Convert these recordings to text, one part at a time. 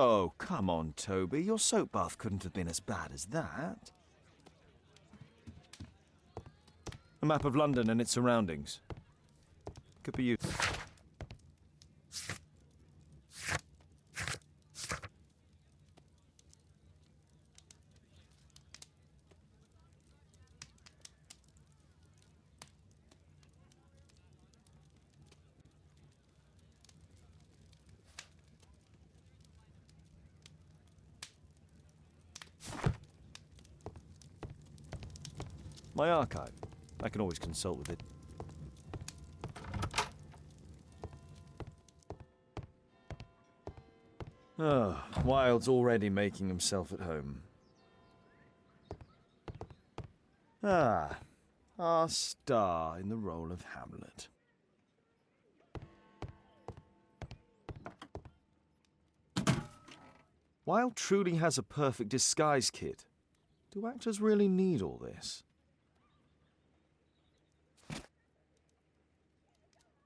Oh, come on, Toby. Your soap bath couldn't have been as bad as that. A map of London and its surroundings. Could be used. My archive. I can always consult with it. Oh, Wilde's already making himself at home. Ah, our star in the role of Hamlet. Wilde truly has a perfect disguise kit. Do actors really need all this?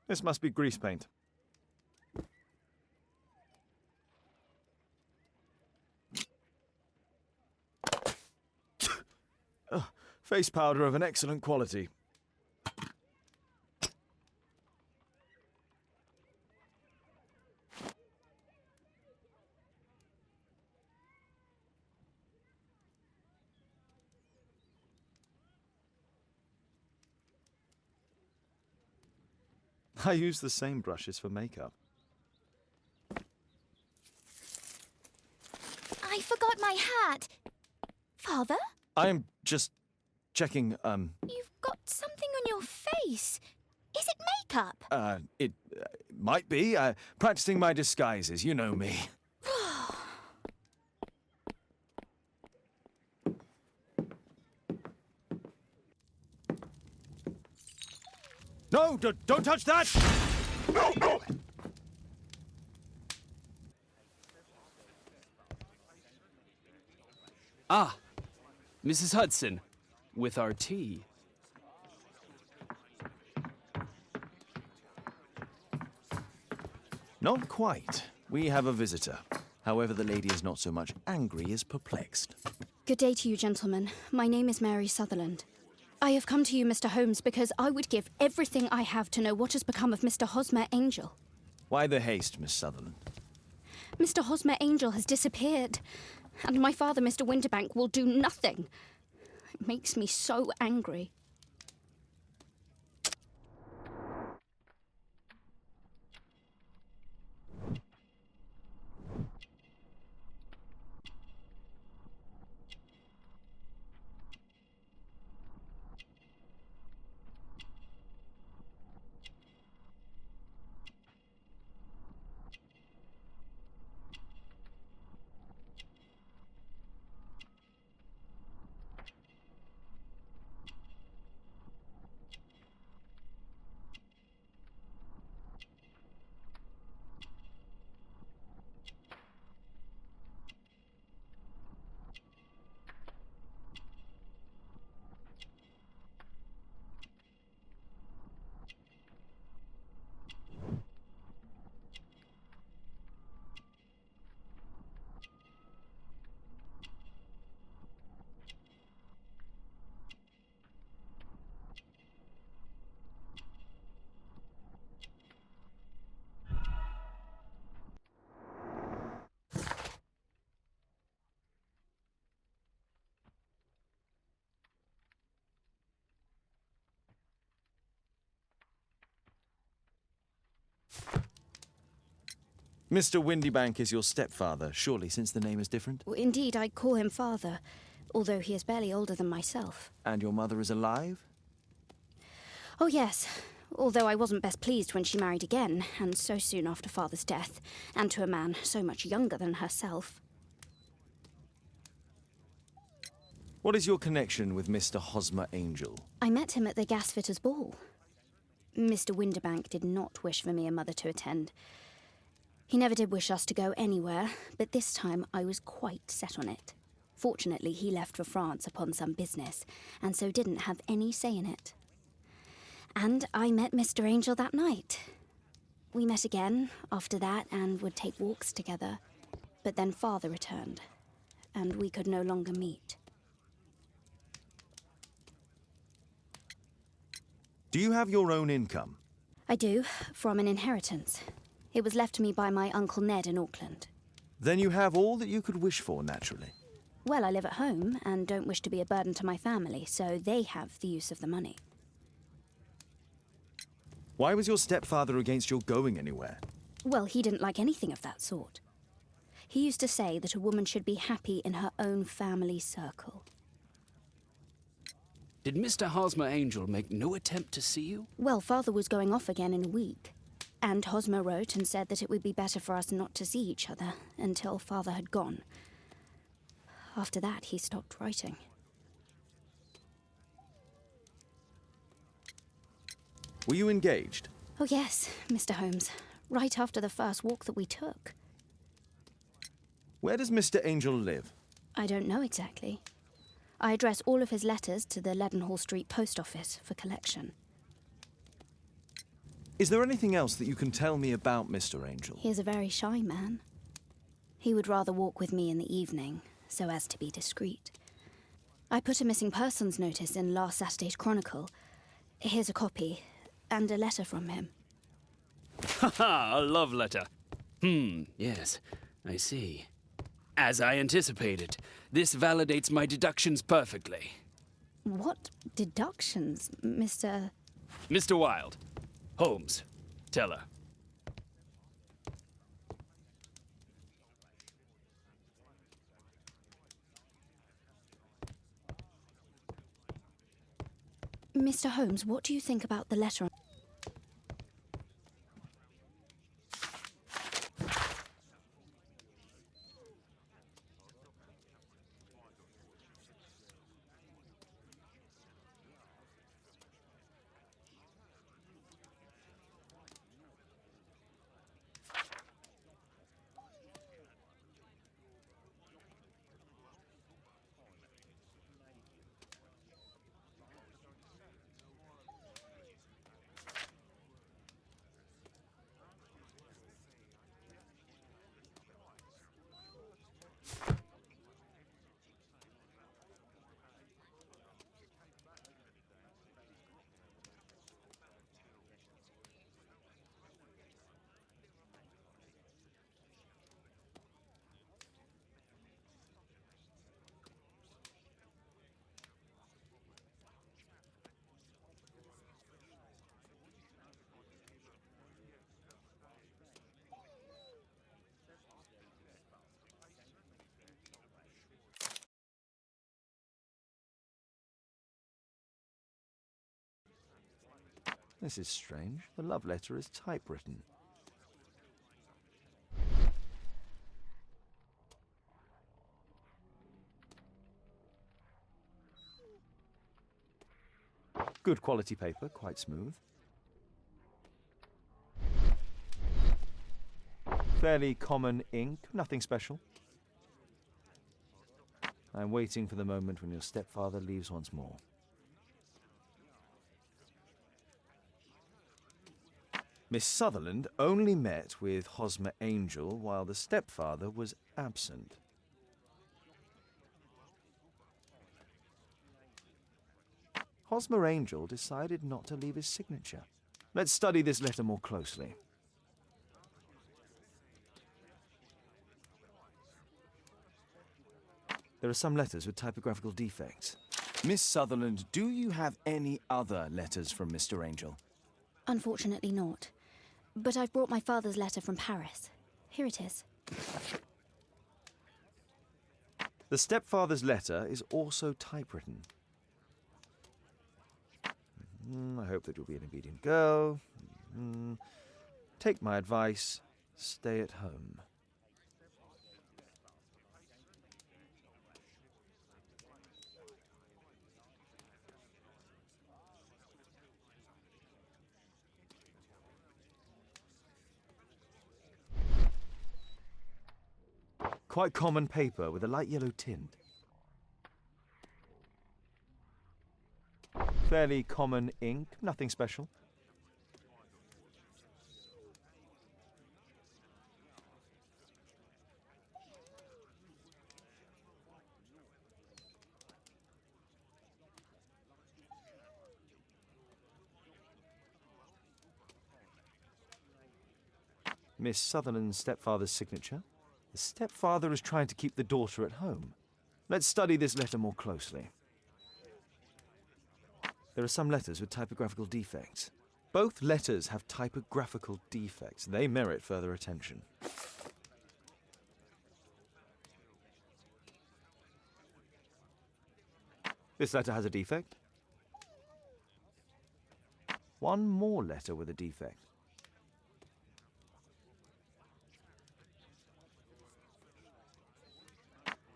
This must be grease paint. Face powder of an excellent quality. I use the same brushes for makeup. I forgot my hat. Father? I'm just checking, You've got something on your face. Is it makeup? It might be. Practicing my disguises, you know me. No, don't touch that! No, no! Ah, Mrs. Hudson, with our tea. Not quite. We have a visitor. However, the lady is not so much angry as perplexed. Good day to you, gentlemen. My name is Mary Sutherland. I have come to you, Mr. Holmes, because I would give everything I have to know what has become of Mr. Hosmer Angel. Why the haste, Miss Sutherland? Mr. Hosmer Angel has disappeared, and my father, Mr. Winterbank, will do nothing. It makes me so angry. Mr. Windybank is your stepfather, surely, since the name is different? Well, indeed, I call him father, although he is barely older than myself. And your mother is alive? Oh, yes, although I wasn't best pleased when she married again, and so soon after father's death, and to a man so much younger than herself. What is your connection with Mr. Hosmer Angel? I met him at the gasfitter's ball. Mr. Winterbank did not wish for me and mother to attend. He never did wish us to go anywhere, but this time I was quite set on it. Fortunately, he left for France upon some business, and so didn't have any say in it. And I met Mr. Angel that night. We met again after that and would take walks together. but then Father returned, and we could no longer meet. Do you have your own income? I do, from an inheritance. It was left to me by my Uncle Ned in Auckland. Then you have all that you could wish for, naturally. Well, I live at home and don't wish to be a burden to my family, so they have the use of the money. Why was your stepfather against your going anywhere? Well, he didn't like anything of that sort. He used to say that a woman should be happy in her own family circle. Did Mr. Hosmer Angel make no attempt to see you? Well, Father was going off again in a week, and Hosmer wrote and said that it would be better for us not to see each other until Father had gone. After that, he stopped writing. Were you engaged? Oh yes, Mr. Holmes. Right after the first walk that we took. Where does Mr. Angel live? I don't know exactly. I address all of his letters to the Leadenhall Street Post Office for collection. Is there anything else that you can tell me about Mr. Angel? He is a very shy man. He would rather walk with me in the evening, so as to be discreet. I put a missing persons notice in last Saturday's Chronicle. Here's a copy, and a letter from him. Haha, a love letter. Yes, I see. As I anticipated, this validates my deductions perfectly. What deductions, Mr. Mr. Wilde. Holmes. Tell her. Mr. Holmes, what do you think about the letter? This is strange. The love letter is typewritten. Good quality paper, quite smooth. Fairly common ink, nothing special. I'm waiting for the moment when your stepfather leaves once more. Miss Sutherland only met with Hosmer Angel while the stepfather was absent. Hosmer Angel decided not to leave his signature. Let's study this letter more closely. There are some letters with typographical defects. Miss Sutherland, do you have any other letters from Mr. Angel? Unfortunately not. But I've brought my father's letter from Paris. Here it is. The stepfather's letter is also typewritten. I hope that you'll be an obedient girl. Take my advice. Stay at home. Quite common paper with a light yellow tint. Fairly common ink, nothing special. Miss Sutherland's stepfather's signature. The stepfather is trying to keep the daughter at home. Let's study this letter more closely. There are some letters with typographical defects. Both letters have typographical defects. They merit further attention. This letter has a defect. One more letter with a defect.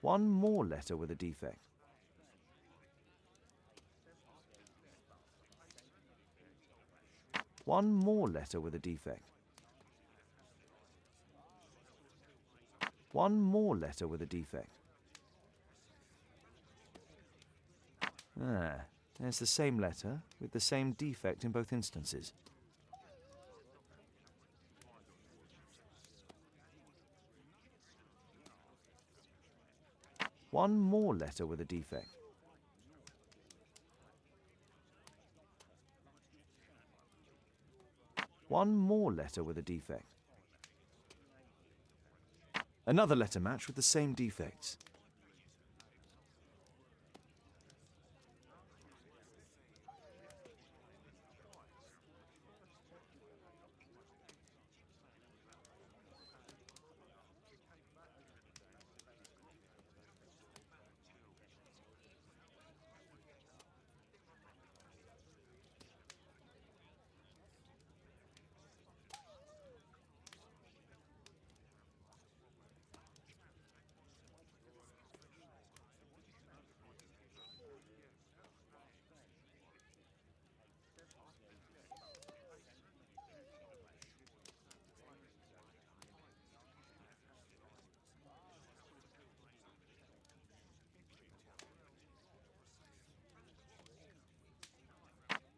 One more letter with a defect. One more letter with a defect. One more letter with a defect. Ah, there's the same letter with the same defect in both instances. One more letter with a defect. One more letter with a defect. Another letter match with the same defects.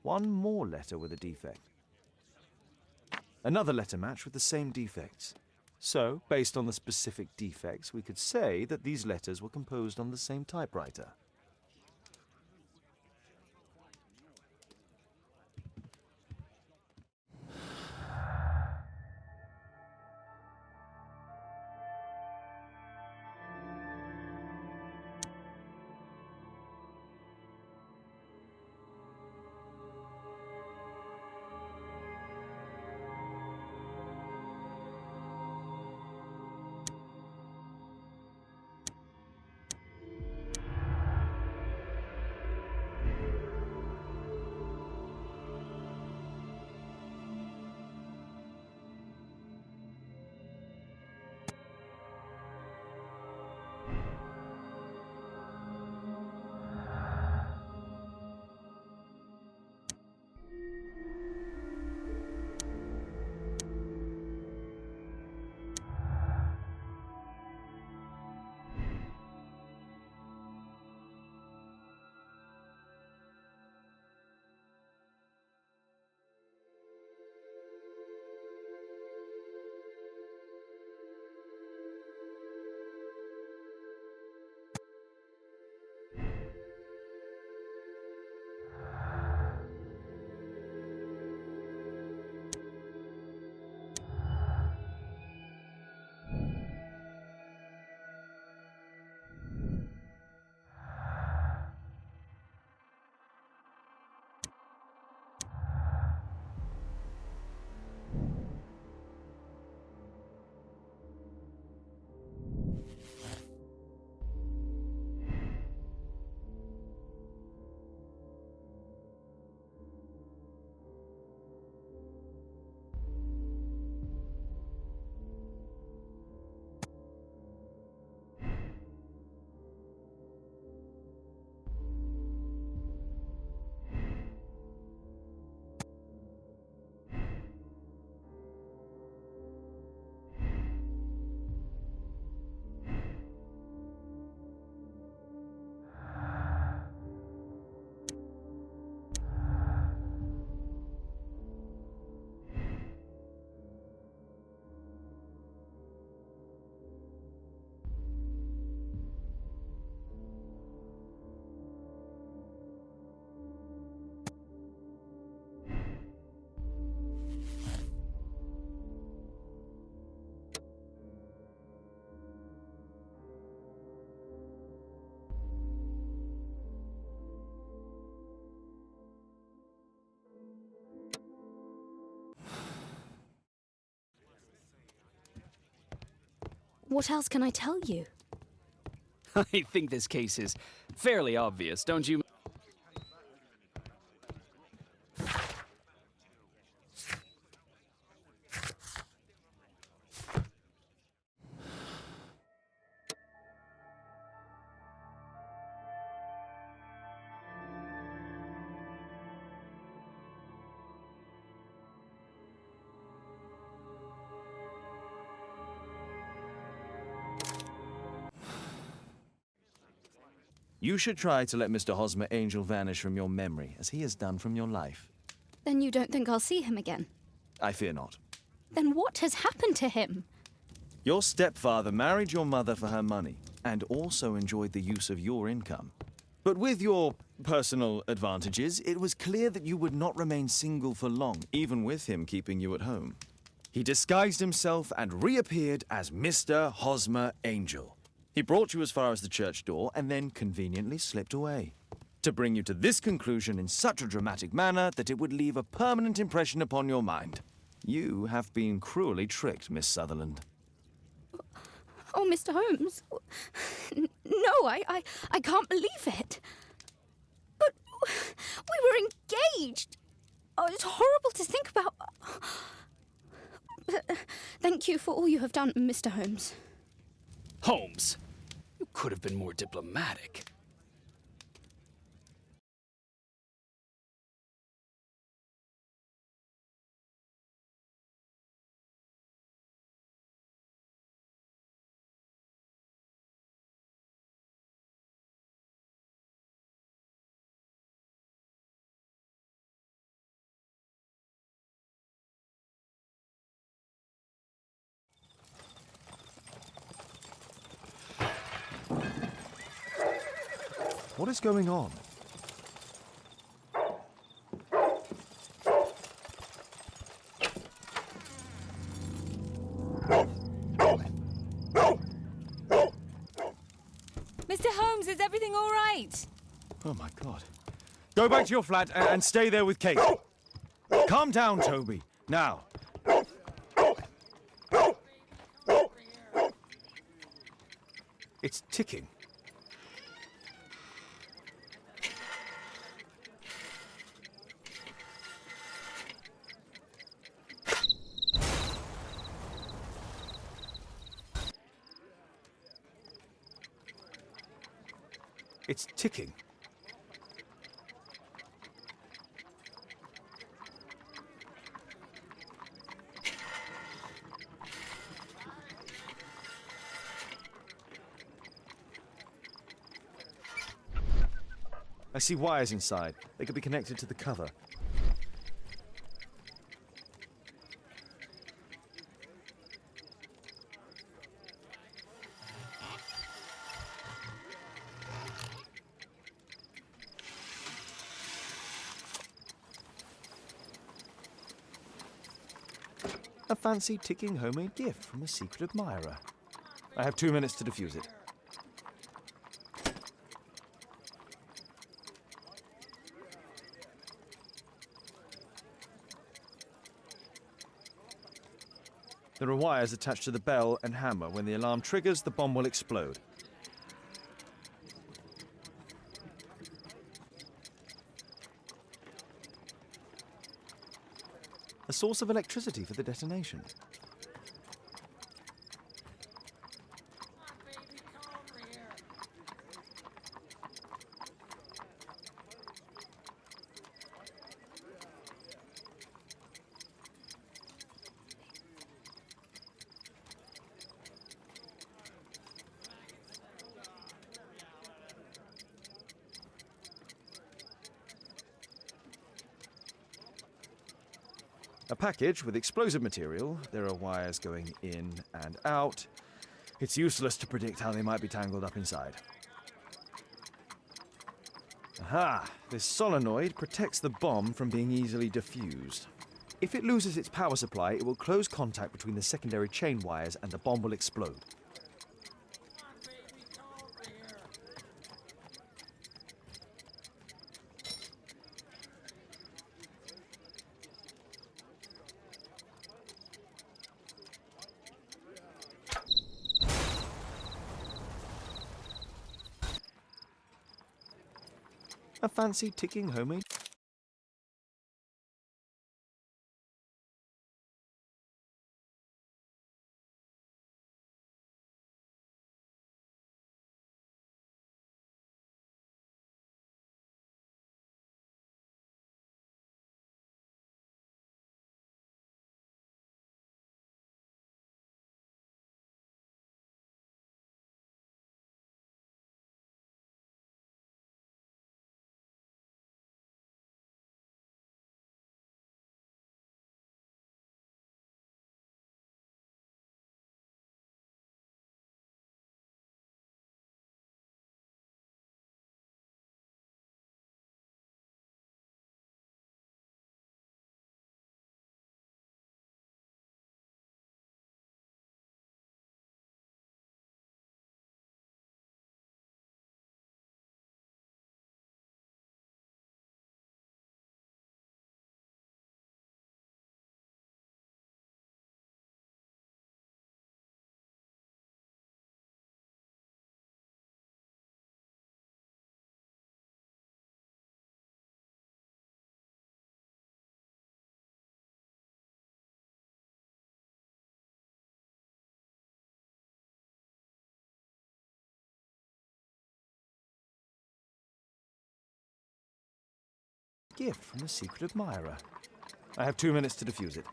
One more letter with a defect. Another letter match with the same defects. So, based on the specific defects, we could say that these letters were composed on the same typewriter. What else can I tell you? I think this case is fairly obvious, don't you? You should try to let Mr. Hosmer Angel vanish from your memory, as he has done from your life. Then you don't think I'll see him again? I fear not. Then what has happened to him? Your stepfather married your mother for her money, and also enjoyed the use of your income. But with your personal advantages, it was clear that you would not remain single for long, even with him keeping you at home. He disguised himself and reappeared as Mr. Hosmer Angel. He brought you as far as the church door and then conveniently slipped away. To bring you to this conclusion in such a dramatic manner that it would leave a permanent impression upon your mind. You have been cruelly tricked, Miss Sutherland. Oh, Mr. Holmes. No, I can't believe it. But we were engaged. Oh, it's horrible to think about. But thank you for all you have done, Mr. Holmes. Holmes, you could have been more diplomatic. What is going on? Mr. Holmes, is everything all right? Oh my God. Go back to your flat and stay there with Kate. Calm down, Toby. Now. It's ticking. It's ticking. I see wires inside. They could be connected to the cover. A fancy ticking homemade gift from a secret admirer. I have 2 minutes to defuse it. There are wires attached to the bell and hammer. When the alarm triggers, the bomb will explode. A source of electricity for the detonation. A package with explosive material. There are wires going in and out. It's useless to predict how they might be tangled up inside. Aha! This solenoid protects the bomb from being easily diffused. If it loses its power supply, it will close contact between the secondary chain wires and the bomb will explode. A fancy ticking homemade. Gift from a secret admirer. I have 2 minutes to defuse it.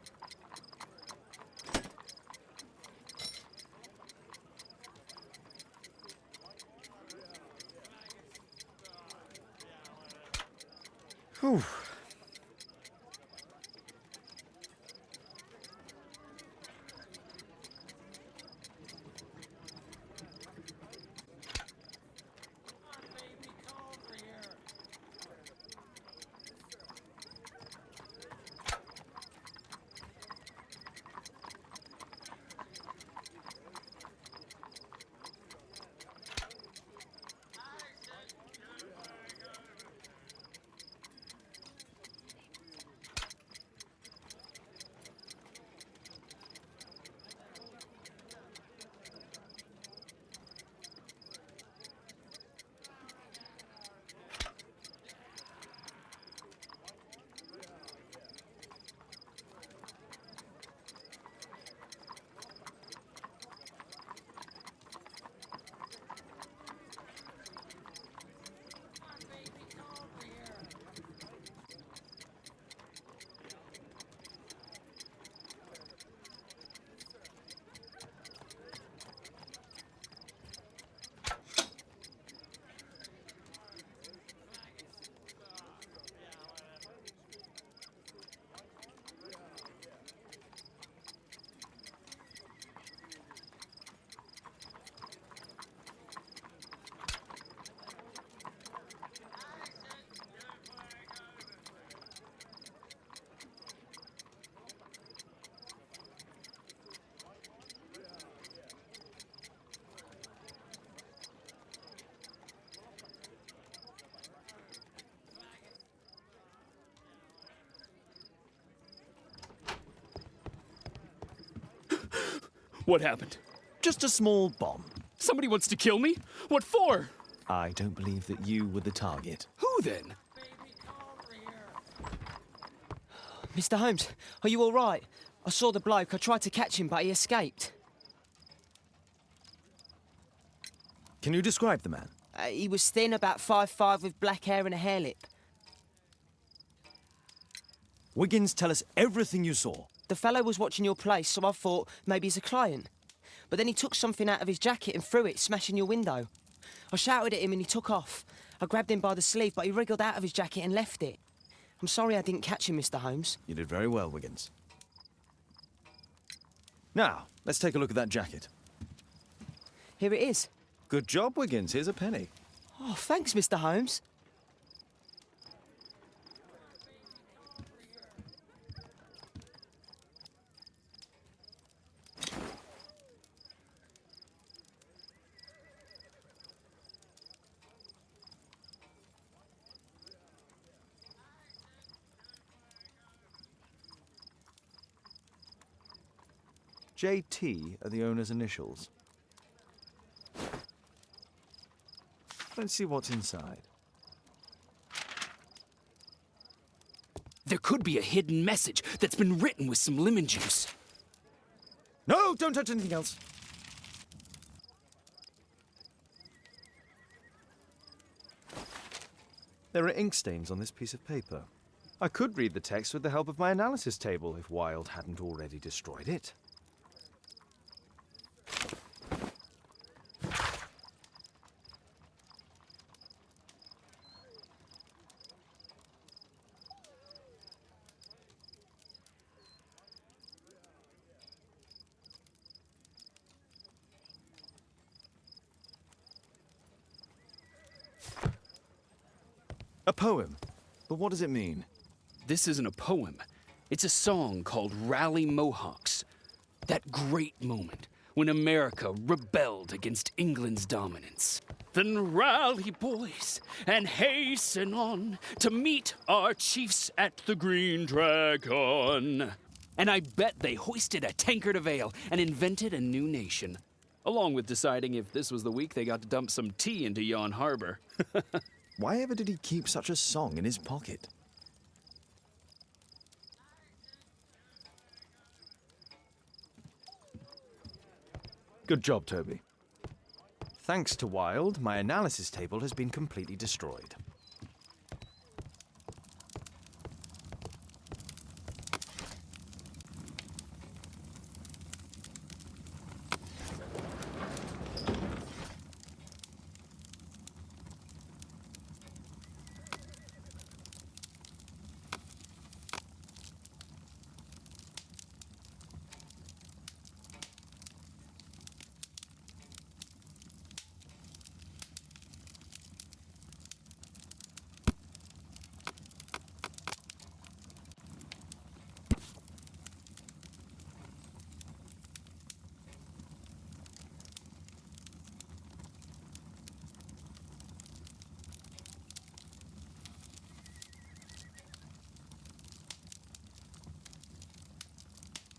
Whew. What happened? Just a small bomb. Somebody wants to kill me? What for? I don't believe that you were the target. Who then? Mr. Holmes, are you all right? I saw the bloke. I tried to catch him, but he escaped. Can you describe the man? He was thin, about 5'5", with black hair and a hair lip. Wiggins, tell us everything you saw. The fellow was watching your place, so I thought maybe he's a client. But then he took something out of his jacket and threw it, smashing your window. I shouted at him and he took off. I grabbed him by the sleeve, but he wriggled out of his jacket and left it. I'm sorry I didn't catch him, Mr. Holmes. You did very well, Wiggins. Now, let's take a look at that jacket. Here it is. Good job, Wiggins. Here's a penny. Oh, thanks, Mr. Holmes. JT are the owner's initials. Let's see what's inside. There could be a hidden message that's been written with some lemon juice. No, don't touch anything else. There are ink stains on this piece of paper. I could read the text with the help of my analysis table if Wilde hadn't already destroyed it. A poem. But what does it mean? This isn't a poem. It's a song called Rally Mohawks. That great moment when America rebelled against England's dominance. Then rally, boys, and hasten on to meet our chiefs at the Green Dragon. And I bet they hoisted a tankard of ale and invented a new nation. Along with deciding if this was the week they got to dump some tea into Yon Harbor. Why ever did he keep such a song in his pocket? Good job, Toby. Thanks to Wilde, my analysis table has been completely destroyed.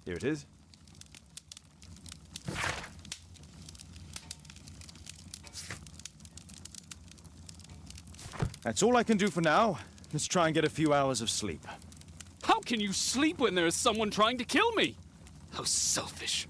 Here it is. That's all I can do for now. Let's try and get a few hours of sleep. How can you sleep when there is someone trying to kill me? How selfish.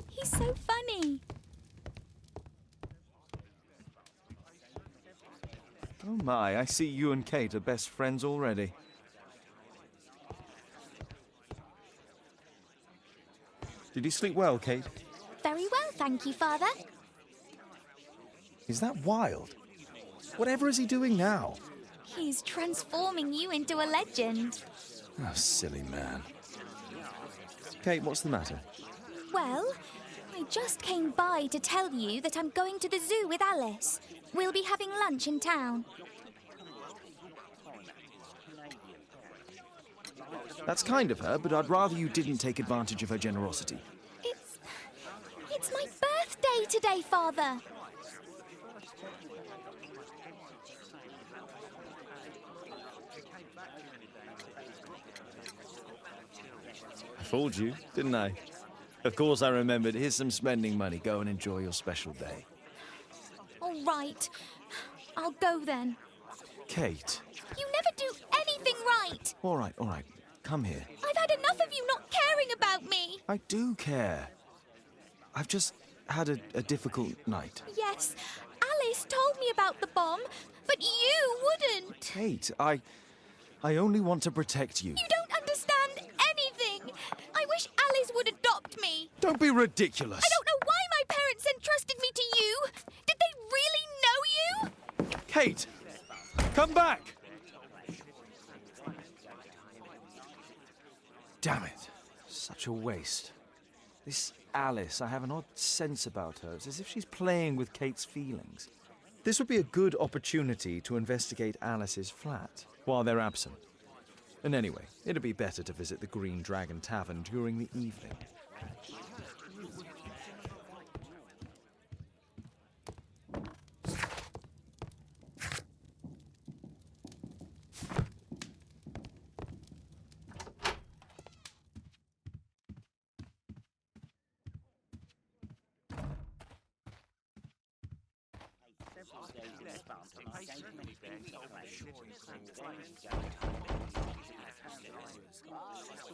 He's so funny. Oh my, I see you and Kate are best friends already. Did you sleep well, Kate? Very well, thank you, Father. Is that Wilde? Whatever is he doing now? He's transforming you into a legend. Oh, silly man. Kate, what's the matter? Well, I just came by to tell you that I'm going to the zoo with Alice. We'll be having lunch in town. That's kind of her, but I'd rather you didn't take advantage of her generosity. It's my birthday today, Father. I fooled you, didn't I? Of course I remembered. Here's some spending money. Go and enjoy your special day. All right. I'll go then. Kate. You never do anything right. All right. Come here. I've had enough of you not caring about me. I do care. I've just had a difficult night. Yes, Alice told me about the bomb, but you wouldn't. Kate, I only want to protect you. You don't understand anything. I wish Alice would adopt me. Don't be ridiculous. I don't know why my parents entrusted me to you. Did they really know you? Kate, come back. Damn it. Such a waste. This Alice, I have an odd sense about her. It's as if she's playing with Kate's feelings. This would be a good opportunity to investigate Alice's flat while they're absent. And anyway, it'd be better to visit the Green Dragon Tavern during the evening.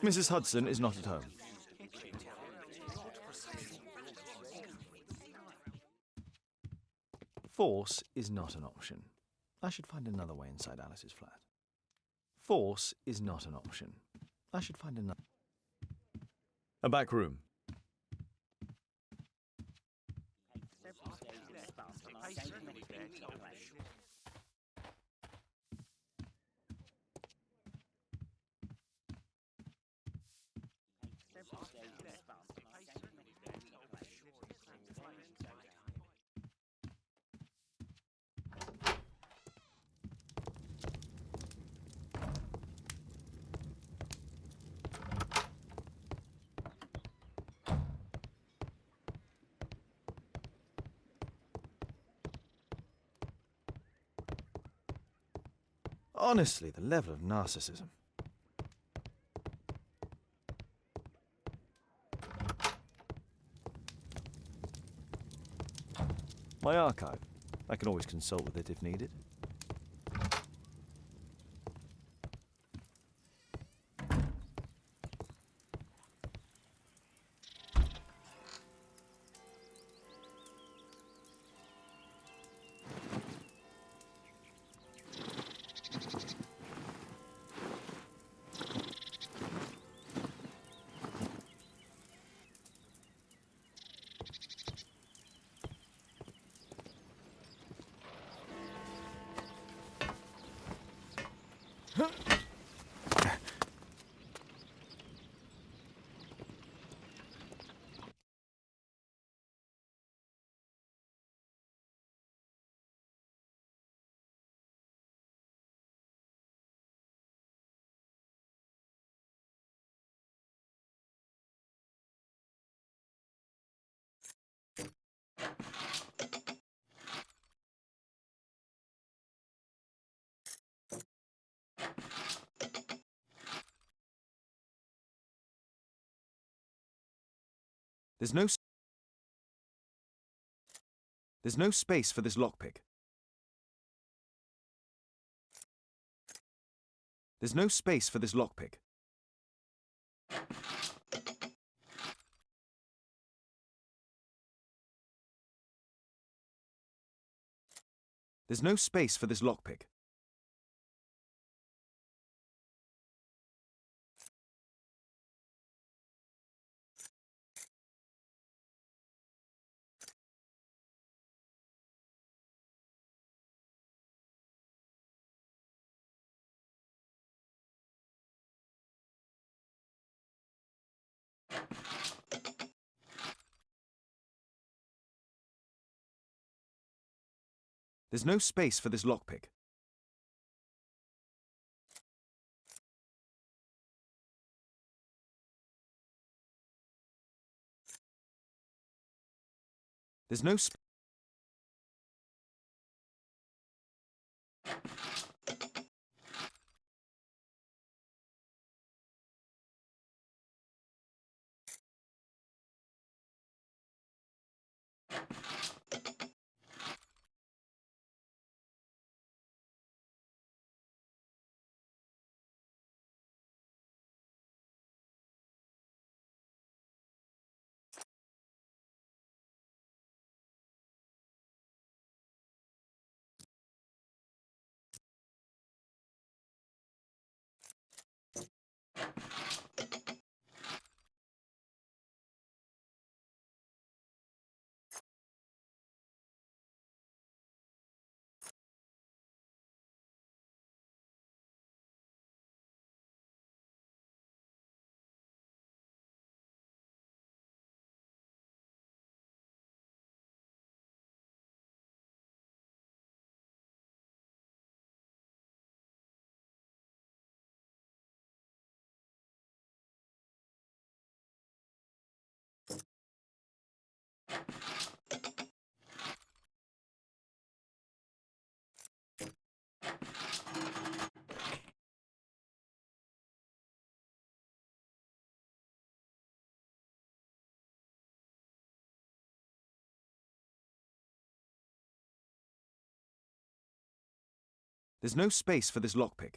Mrs. Hudson is not at home. Force is not an option. I should find another way inside Alice's flat. Force is not an option. I should find another. A back room. Honestly, the level of narcissism. My archive. I can always consult with it if needed. There's no space for this lockpick. There's no space for this lockpick. There's no space for this lockpick. There's no space for this lockpick. There's no space. There's no space for this lockpick.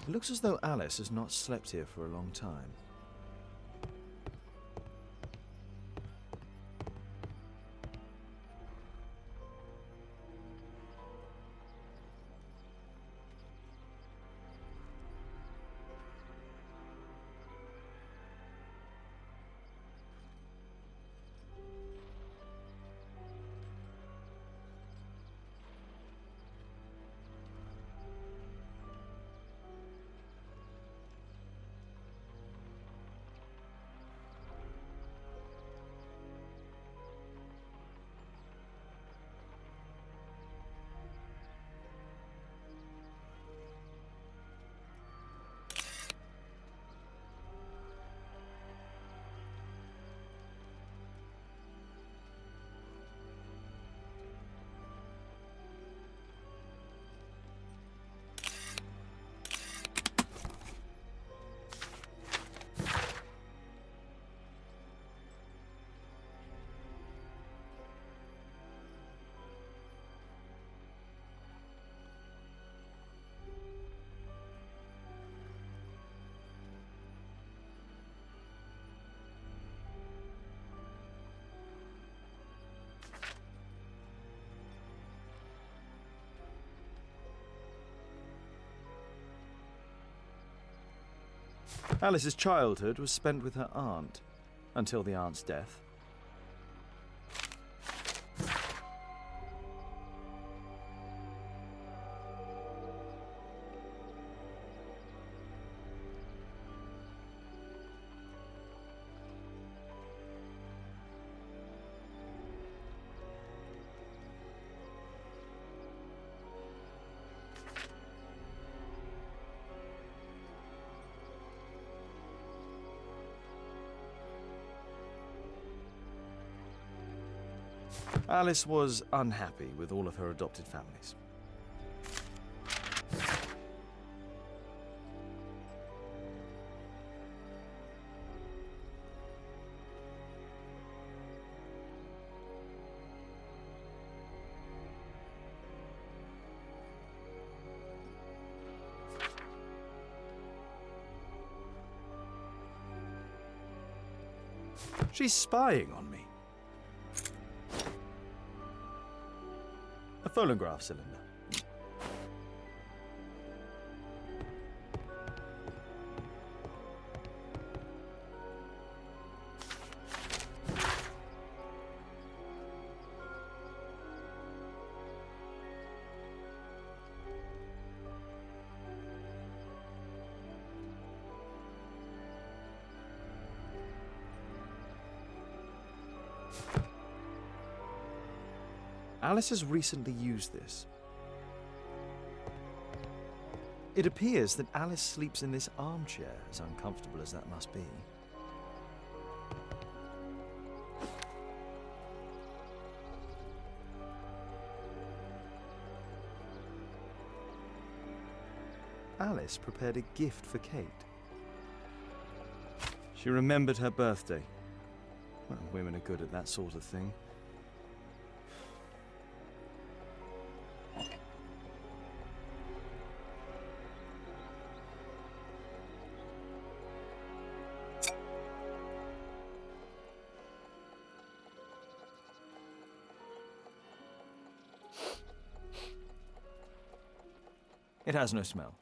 It looks as though Alice has not slept here for a long time. Alice's childhood was spent with her aunt, until the aunt's death. Alice was unhappy with all of her adopted families. She's spying on me. A phonograph cylinder. Alice has recently used this. It appears that Alice sleeps in this armchair, as uncomfortable as that must be. Alice prepared a gift for Kate. She remembered her birthday. Well, women are good at that sort of thing. It has no smell.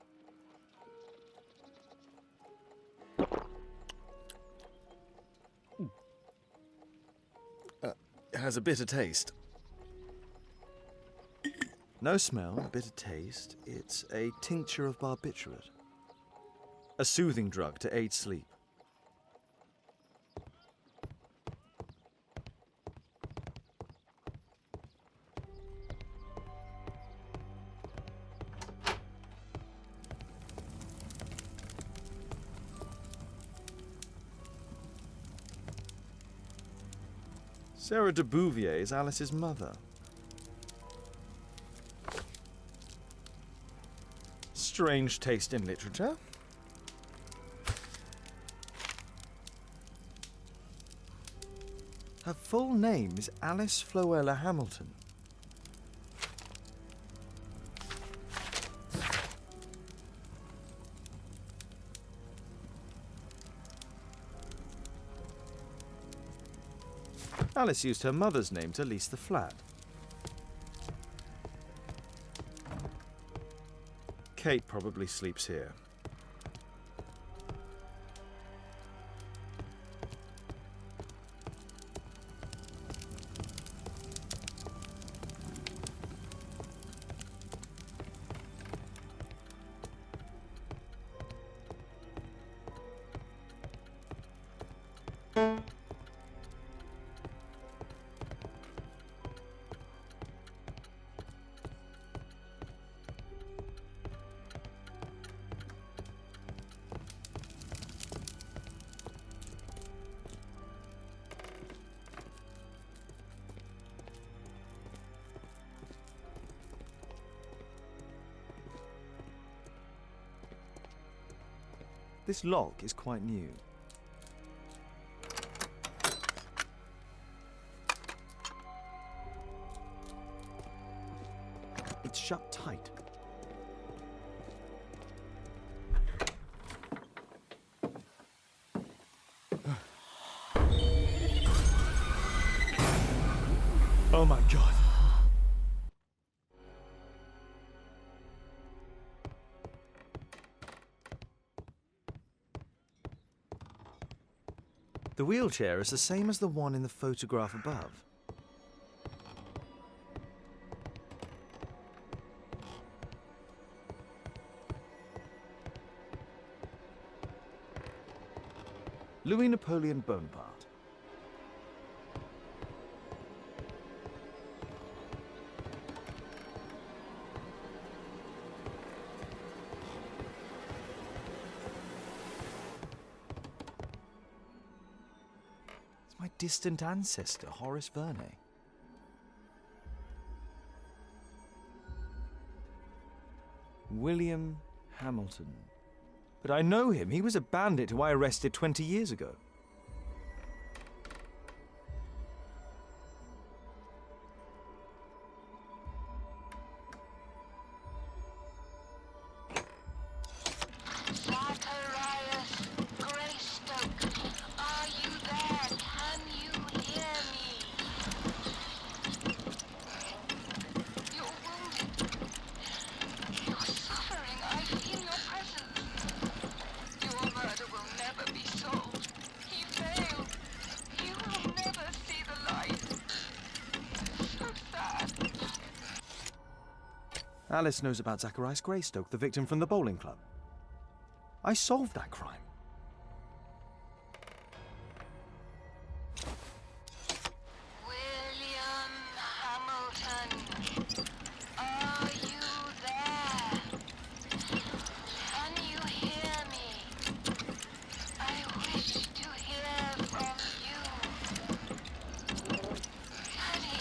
It has a bitter taste. No smell, a bitter taste. It's a tincture of barbiturate. A soothing drug to aid sleep. Sarah de Bouvier is Alice's mother. Strange taste in literature. Her full name is Alice Floella Hamilton. Alice used her mother's name to lease the flat. Kate probably sleeps here. This lock is quite new. It's shut tight. Oh my God. The wheelchair is the same as the one in the photograph above. Louis Napoleon Bonaparte. My distant ancestor, Horace Verne. William Hamilton. But I know him. He was a bandit who I arrested 20 years ago. Alice knows about Zacharias Greystoke, the victim from the bowling club. I solved that crime. William Hamilton, are you there? Can you hear me? I wish to hear from you. Daddy,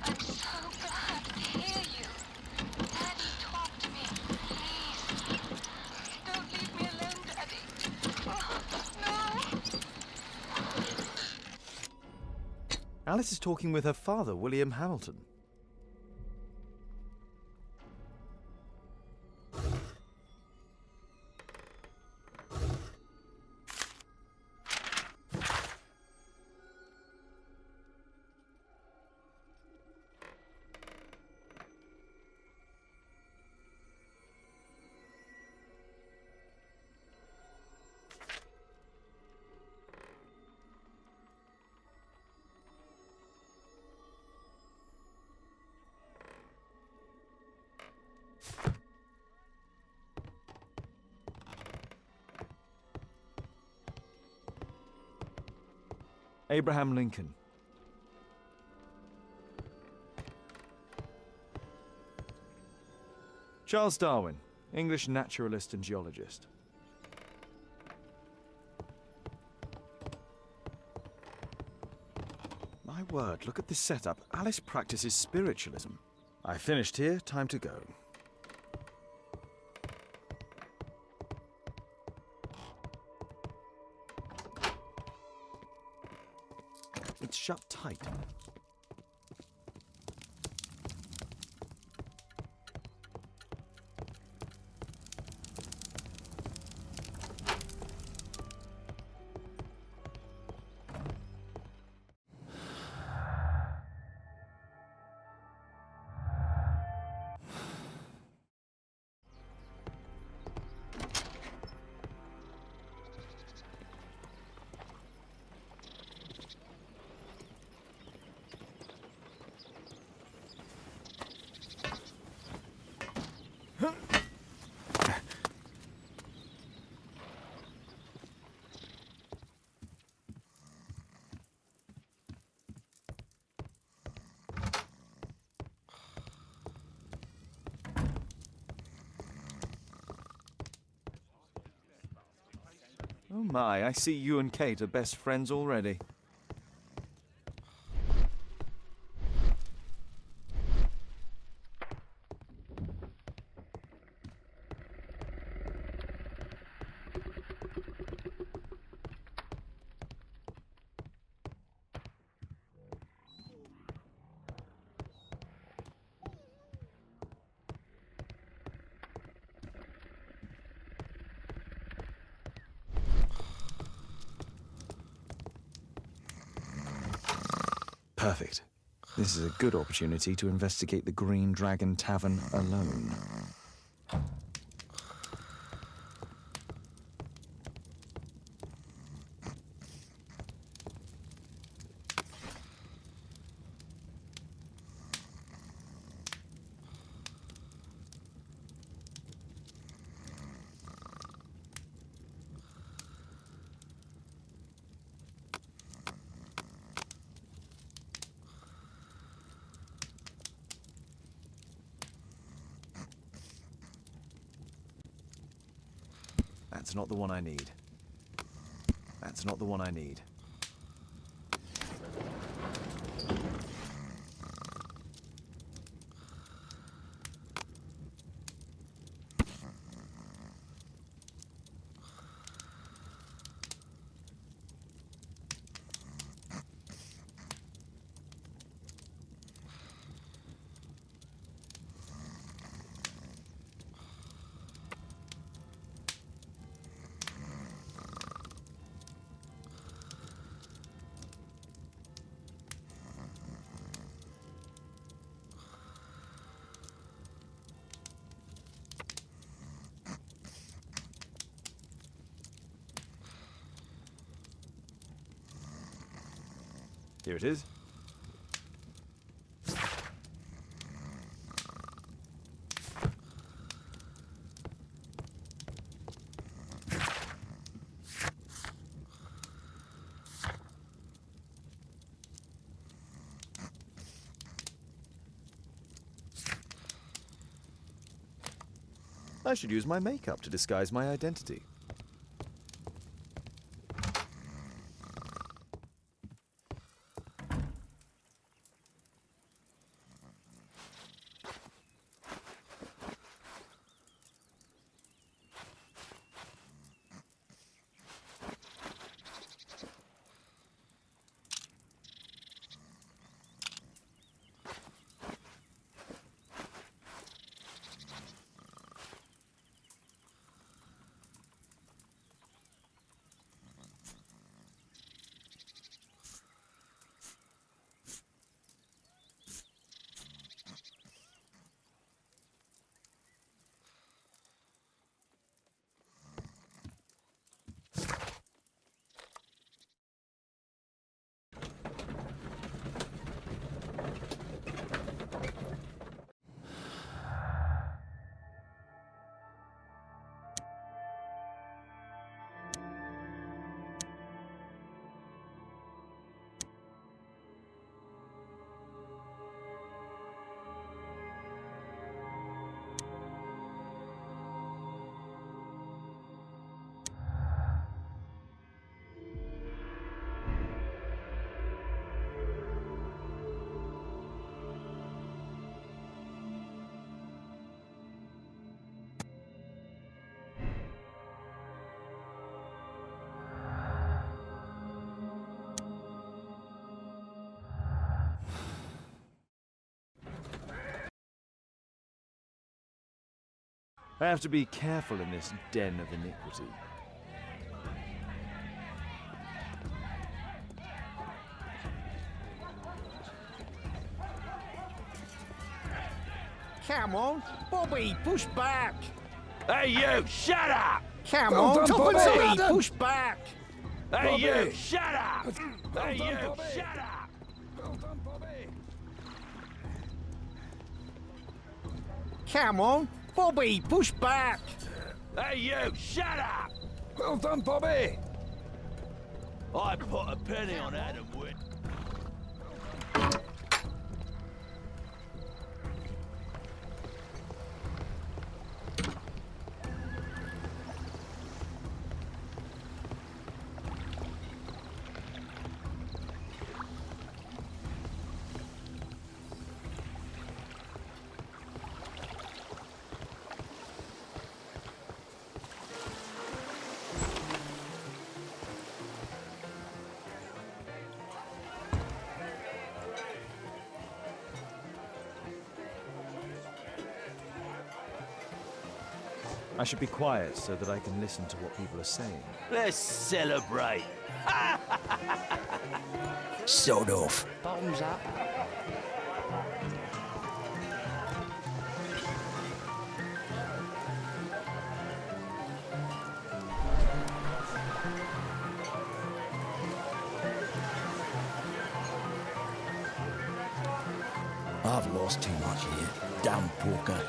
I'm so glad to hear you. Daddy, talk to me, please. Don't leave me alone, Daddy. Oh, no. Alice is talking with her father, William Hamilton. Abraham Lincoln. Charles Darwin, English naturalist and geologist. My word, look at this setup. Alice practices spiritualism. I finished here, time to go. It's shut tight. Oh my, I see you and Kate are best friends already. Perfect. This is a good opportunity to investigate the Green Dragon Tavern alone. That's not the one I need. That's not the one I need. Here it is. I should use my makeup to disguise my identity. I have to be careful in this den of iniquity. Come on, Bobby, push back. Hey, you, shut up! Come Well on, done, Bobby. Bobby, Well done. push back. Hey, Bobby. you, shut up! Well Hey, done, you, Bobby. shut up! Well done, Bobby. Come on, Bobby, push back. Hey, you, shut up! Well done, Bobby. I put a penny on Adam Wood. I should be quiet so that I can listen to what people are saying. Let's celebrate. Sod off. Bottoms up. I've lost too much here. Damn poker.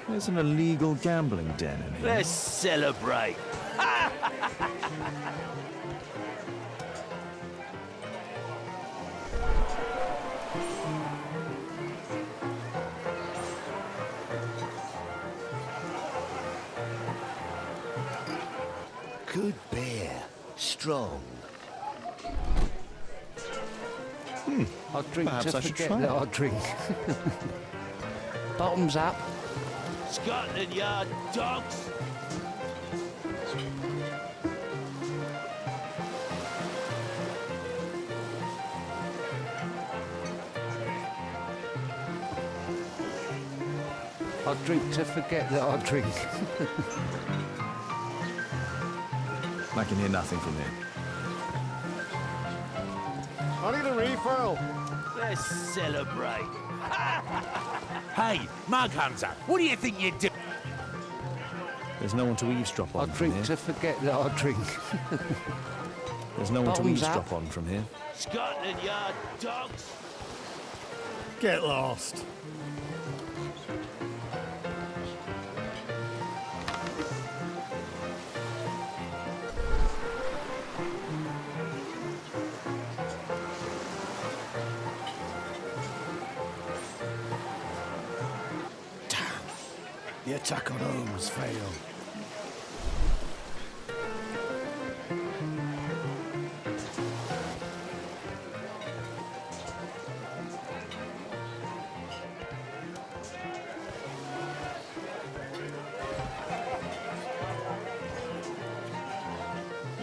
There's an illegal gambling den in here. Let's celebrate. Good beer. Strong. I'll drink Perhaps to I should forget try that it. I drink. Bottoms up. Scotland Yard dogs. I'll drink to forget that I drink. I can hear nothing from here. I need a refill. Let's celebrate. Hey, Mug Hunter, what do you think you're doing? There's no one to eavesdrop I'll on from drink here. to forget that I drink. There's no one to Bottoms up. eavesdrop on from here. Scotland Yard dogs. Get lost. Damn. attack on Holmes failed.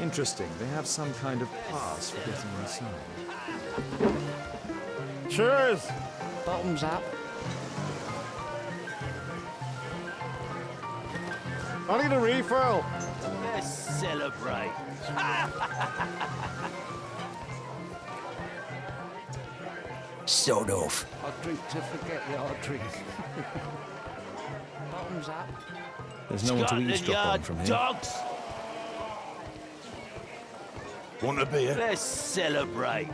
Interesting. They have some kind of pass for getting inside. Cheers! Bottoms up. I need a refill. Let's celebrate. Sod off. I drink to forget that I drink. Bottoms up. There's no one to Scotland eavesdrop on Yard from here. dogs. Want a beer? Let's celebrate.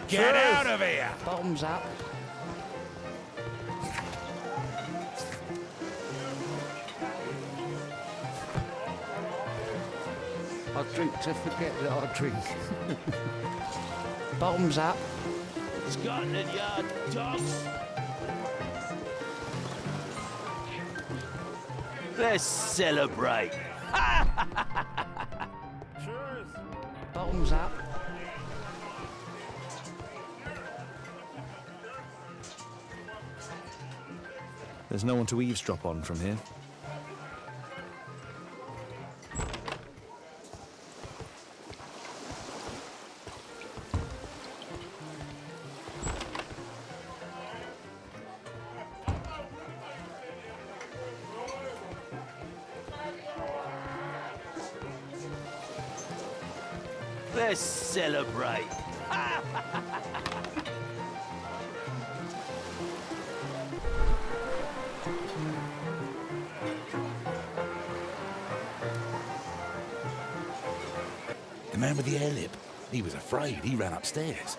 Get Out of here. Bottoms up. I drink to forget that I drink. Bottoms up. Scotland Yard dogs. Let's celebrate. Cheers! Bottoms up. There's no one to eavesdrop on from here. Let's celebrate. The man with the air lip. He was afraid. He ran upstairs.